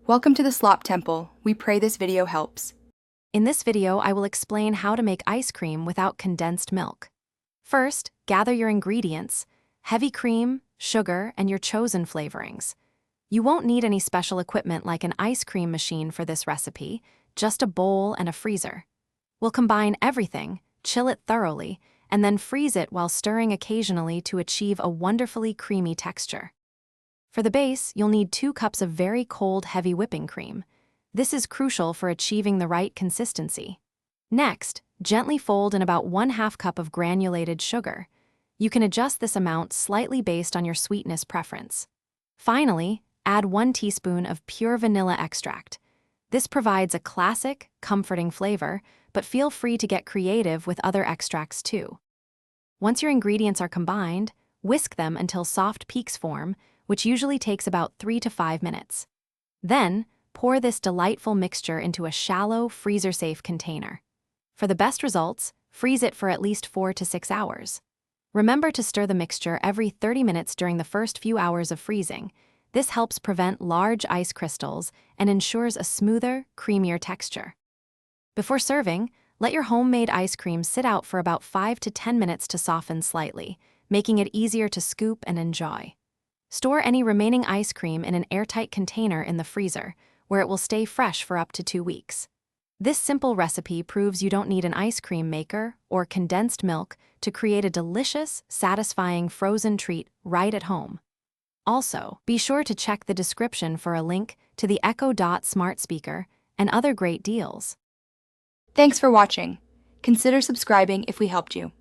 Welcome to the Slop Temple. We pray this video helps. In this video, I will explain how to make ice cream without condensed milk. First, gather your ingredients: heavy cream, sugar, and your chosen flavorings. You won't need any special equipment like an ice cream machine for this recipe, just a bowl and a freezer. We'll combine everything, chill it thoroughly, and then freeze it while stirring occasionally to achieve a wonderfully creamy texture. For the base, you'll need 2 cups of very cold, heavy whipping cream. This is crucial for achieving the right consistency. Next, gently fold in about 1/2 cup of granulated sugar. You can adjust this amount slightly based on your sweetness preference. Finally, add 1 teaspoon of pure vanilla extract. This provides a classic, comforting flavor, but feel free to get creative with other extracts too. Once your ingredients are combined, whisk them until soft peaks form, which usually takes about 3 to 5 minutes. Then, pour this delightful mixture into a shallow, freezer-safe container. For the best results, freeze it for at least 4 to 6 hours. Remember to stir the mixture every 30 minutes during the first few hours of freezing. This helps prevent large ice crystals and ensures a smoother, creamier texture. Before serving, let your homemade ice cream sit out for about 5 to 10 minutes to soften slightly, making it easier to scoop and enjoy. Store any remaining ice cream in an airtight container in the freezer, where it will stay fresh for up to 2 weeks. This simple recipe proves you don't need an ice cream maker or condensed milk to create a delicious, satisfying frozen treat right at home. Also, be sure to check the description for a link to the Echo Dot smart speaker and other great deals. Thanks for watching. Consider subscribing if we helped you.